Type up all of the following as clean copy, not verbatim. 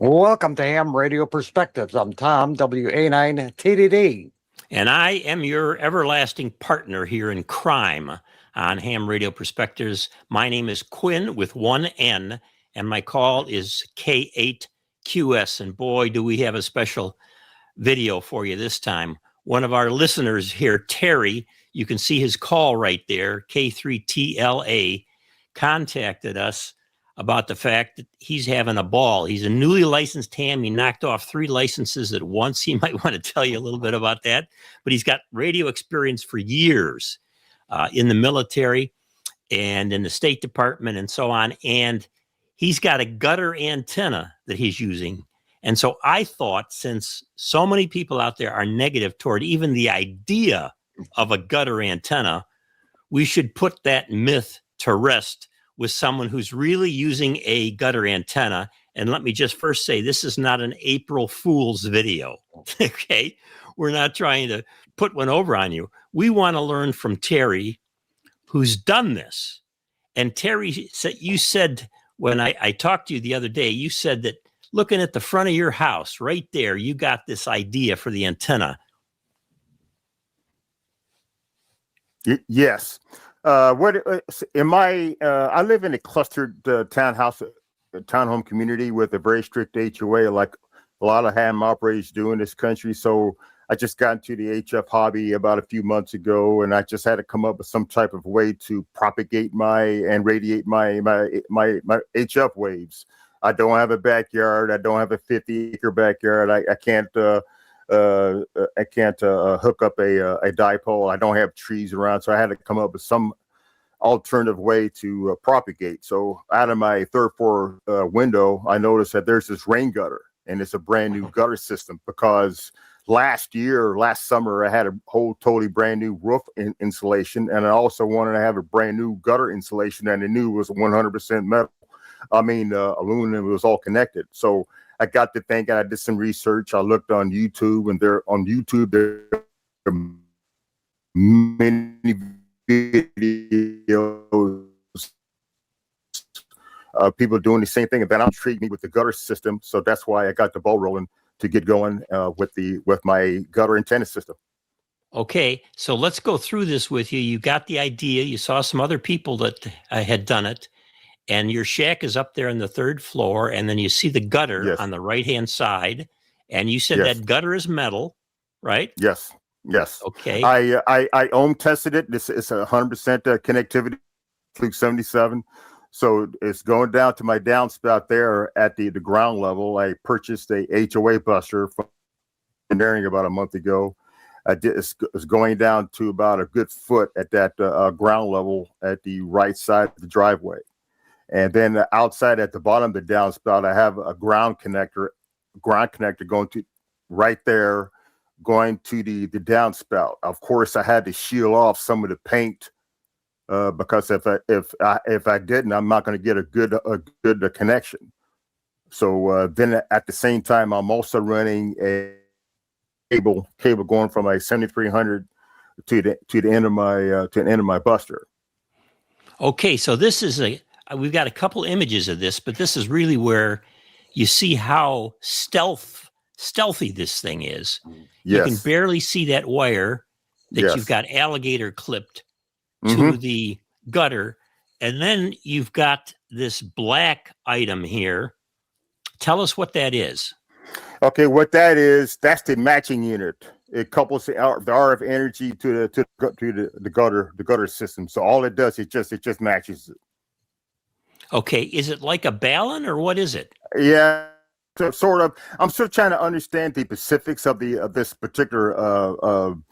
Welcome to Ham Radio Perspectives. I'm Tom, WA9TDD. And I am your everlasting partner here in crime on Ham Radio Perspectives. My name is Quinn with one N, and my call is K8QS. And boy, do we have a special video for you this time. One of our listeners here, Terry, you can see his call right there, K3TLA, contacted us about the fact that he's having a ball. He's a newly licensed ham. He knocked off 3 licenses at once. He might want to tell you a little bit about that, but he's got radio experience for years in the military and in the State Department and so on. And he's got a gutter antenna that he's using. And so I thought, since so many people out there are negative toward even the idea of a gutter antenna, we should put that myth to rest with someone who's really using a gutter antenna. And let me just first say, this is not an April Fool's video, okay? We're not trying to put one over on you. We want to learn from Terry, who's done this. And Terry, you said, when I talked to you the other day, you said that looking at the front of your house, right there, you got this idea for the antenna. Yes. I live in a clustered townhome community with a very strict HOA, like a lot of ham operators do in this country. So I just got into the HF hobby about a few months ago, and I just had to come up with some type of way to propagate and radiate my HF waves. I don't have a backyard. I don't have a 50-acre backyard. I can't hook up a dipole. I don't have trees around, so I had to come up with some alternative way to propagate. So out of my third floor window, I noticed that there's this rain gutter, and it's a brand new gutter system because last summer, I had a whole totally brand new roof insulation, and I also wanted to have a brand new gutter insulation, and I knew it was 100% metal. Aluminum. It was all connected. So I got to thinking, I did some research. I looked on YouTube, and there are many videos people doing the same thing, and then intrigued me with the gutter system. So that's why I got the ball rolling to get going with my gutter antenna system. Okay, so let's go through this with you. You got the idea. You saw some other people that had done it. And your shack is up there on the 3rd floor, and then you see the gutter on the right-hand side. And you said that gutter is metal, right? Yes. Okay. I ohm tested it. This is 100% connectivity, Fluke 77. So it's going down to my downspout there at the ground level. I purchased a HOA buster from engineering about a month ago. It's going down to about a good foot at that ground level at the right side of the driveway. And then outside at the bottom of the downspout, I have a ground connector going to right there, going to the downspout. Of course, I had to shield off some of the paint because if I didn't, I'm not going to get a good connection. So then at the same time, I'm also running a cable going from a 7300 to the end of my buster. Okay, so this is we've got a couple images of this, but this is really where you see how stealthy this thing is. Yes. You can barely see that wire that you've got alligator clipped to the gutter. And then you've got this black item here. Tell us what that is. Okay, what that is, that's the matching unit. It couples the RF energy to the gutter system. So all it does, it just matches it. Okay, is it like a balun or what is it? Yeah, sort of. I'm still trying to understand the specifics of this particular of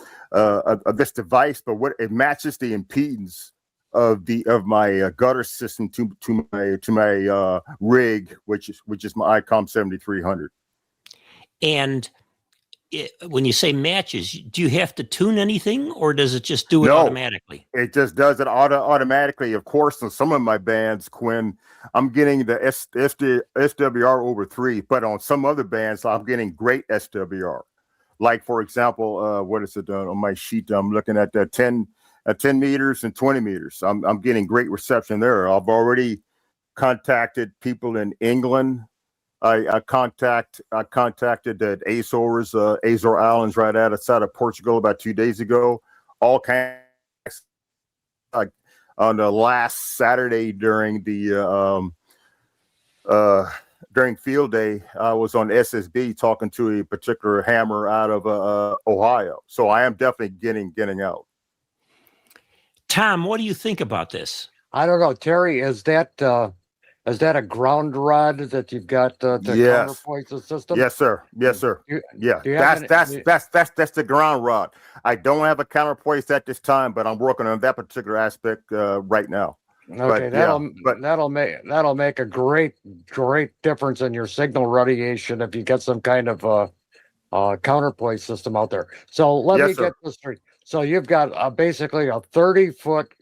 this device, but what it matches the impedance of my gutter system to my rig, which is my ICOM 7300. And when you say matches, do you have to tune anything, or does it just do it automatically? It just does it automatically. Of course, on some of my bands, Quinn, I'm getting the SWR over 3, but on some other bands, I'm getting great SWR. Like, for example, what is it on my sheet? I'm looking at the 10 meters and 20 meters. I'm getting great reception there. I've already contacted people in England, I contacted the Azore Islands right outside of Portugal about 2 days ago. All kinds on the last Saturday during the during field day, I was on SSB talking to a particular hammer out of Ohio. So I am definitely getting out. Tom, what do you think about this? I don't know, Terry. Is that a ground rod that you've got to Yes. counterpoint the system? Yes, sir. Yes, sir. Yeah, do you have that's the ground rod. I don't have a counterpoint at this time, but I'm working on that particular aspect right now. Okay, But that'll make a great difference in your signal radiation if you get some kind of counterpoint system out there. So let me Yes, sir. get this straight. So you've got basically a 30-foot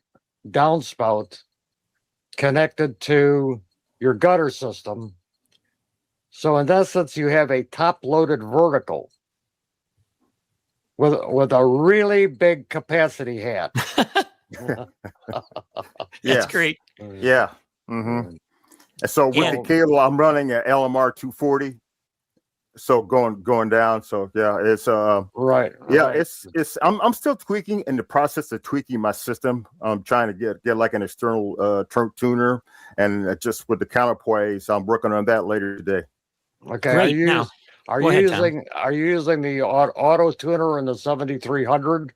downspout connected to your gutter system. So in essence, you have a top-loaded vertical with a really big capacity hat. That's great. Yeah. Mm-hmm. And so with the cable, I'm running an LMR 240. So going down. So yeah, it's right. Yeah, it's I'm still tweaking, in the process of tweaking my system. I'm trying to get like an external tuner, and just with the counterpoise, I'm working on that later today. Okay. Great. Are you using the auto tuner in the 7300?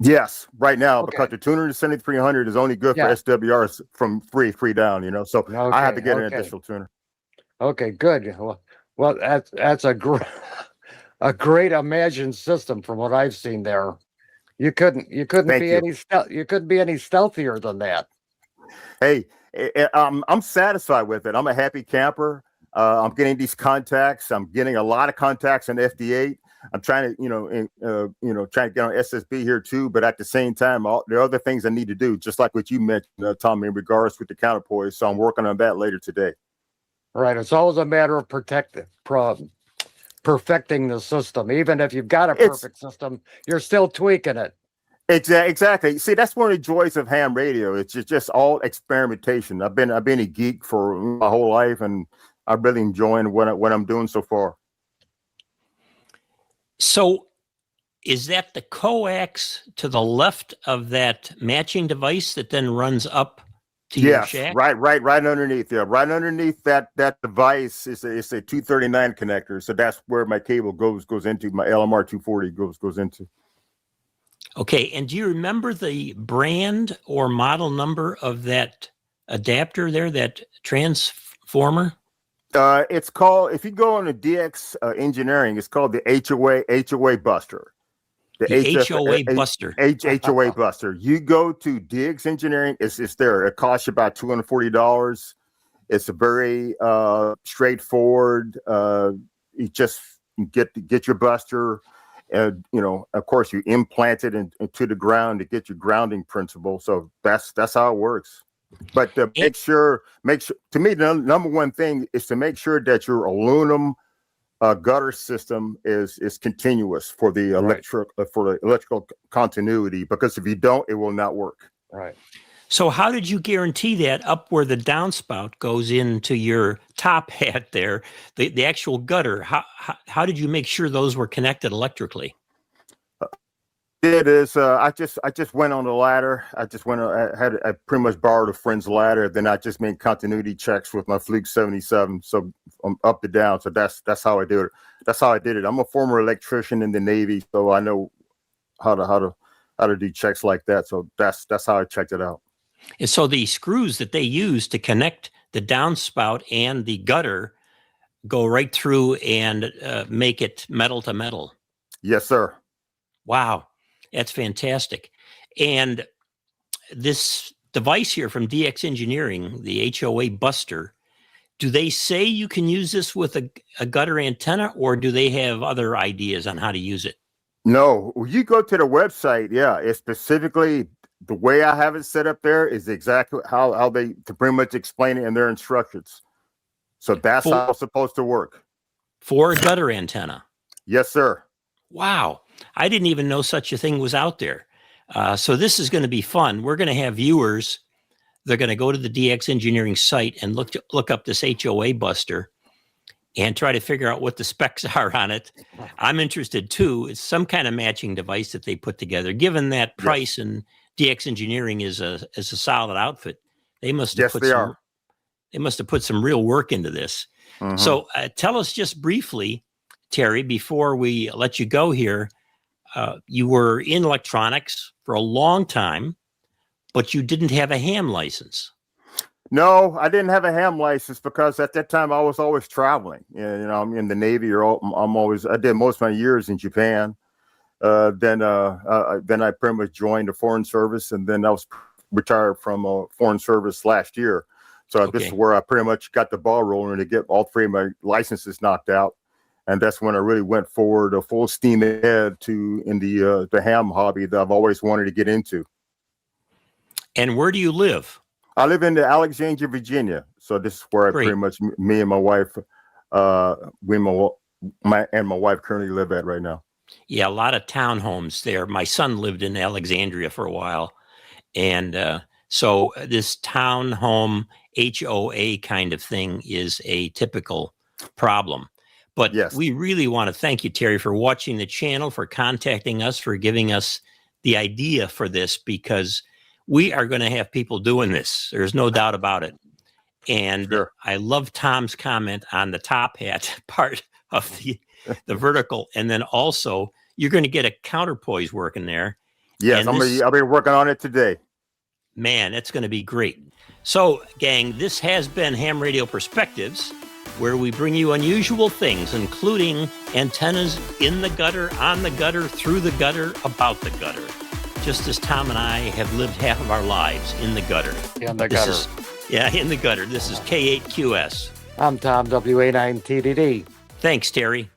Yes, right now, because the tuner to 7300 is only good for SWRs from free down, so I have to get an additional tuner. Okay, good. Well, that's a great imagined system from what I've seen there. You couldn't be any stealthier than that. Hey, I'm satisfied with it. I'm a happy camper. I'm getting these contacts. I'm getting a lot of contacts in FD8. I'm trying to, trying to get on SSB here too. But at the same time, there are other things I need to do, just like what you mentioned, Tom, in regards with the counterpoise. So I'm working on that later today. Right. It's always a matter of perfecting the system. Even if you've got a perfect system, you're still tweaking it. Exactly. See, that's one of the joys of ham radio. It's just all experimentation. I've been a geek for my whole life, and I'm really enjoying what I'm doing so far. So is that the coax to the left of that matching device that then runs up to your shack? Right underneath. Yeah, right underneath that device is a 239 connector. So that's where my cable goes into. My LMR 240 goes into. Okay. And do you remember the brand or model number of that adapter there, that transformer? It's called, if you go on the DX engineering, it's called the HOA Buster. The HOA Buster. HOA Buster. You go to DX engineering, it's there. It costs you about $240. It's a very straightforward. You just get your buster. Of course, you implant it into the ground to get your grounding principle. So that's how it works. But to make sure, to me, the number one thing is to make sure that your aluminum gutter system is continuous for the electrical continuity. Because if you don't, it will not work. Right. So how did you guarantee that up where the downspout goes into your top hat there, the actual gutter? How did you make sure those were connected electrically? It is. I just went on the ladder. I pretty much borrowed a friend's ladder. Then I just made continuity checks with my Fluke 77. So I'm up to down. So that's how I do it. That's how I did it. I'm a former electrician in the Navy, so I know how to do checks like that. So that's how I checked it out. And so the screws that they use to connect the downspout and the gutter go right through and make it metal to metal. Yes, sir. Wow. That's fantastic. And this device here from DX Engineering, the HOA Buster, do they say you can use this with a gutter antenna, or do they have other ideas on how to use it? No, you go to the website. Yeah, it's specifically the way I have it set up there is exactly how they to pretty much explain it in their instructions. So that's how it's supposed to work. For a gutter antenna. Yes, sir. Wow. I didn't even know such a thing was out there. So this is going to be fun. We're going to have viewers. They're going to go to the DX Engineering site and look up this HOA Buster. and try to figure out what the specs are on it. I'm interested too. It's some kind of matching device that they put together. Given that Price and DX Engineering is a solid outfit, they must have they must have put some real work into this. Mhm. So tell us just briefly, Terry, before we let you go here, you were in electronics for a long time, but you didn't have a ham license. No, I didn't have a ham license because at that time I was always traveling. I'm in the Navy, I did most of my years in Japan. Then I pretty much joined the Foreign Service, and then I was retired from Foreign Service last year. So this is where I pretty much got the ball rolling to get all three of my licenses knocked out. And that's when I really went forward a full steam ahead in the ham hobby that I've always wanted to get into. And where do you live? I live in Alexandria, Virginia. So this is where I pretty much, me and my wife, my wife currently live at right now. Yeah, a lot of townhomes there. My son lived in Alexandria for a while. And so this townhome HOA kind of thing is a typical problem. But we really want to thank you, Terry, for watching the channel, for contacting us, for giving us the idea for this, because we are going to have people doing this. There's no doubt about it. And I love Tom's comment on the top hat part of the vertical. And then also you're going to get a counterpoise working there. Yes, I'll be working on it today. Man, it's going to be great. So, gang, this has been Ham Radio Perspectives, where we bring you unusual things, including antennas in the gutter, on the gutter, through the gutter, about the gutter. Just as Tom and I have lived half of our lives in the gutter. In the gutter. In the gutter. This is K8QS. I'm Tom, WA9TDD. Thanks, Terry.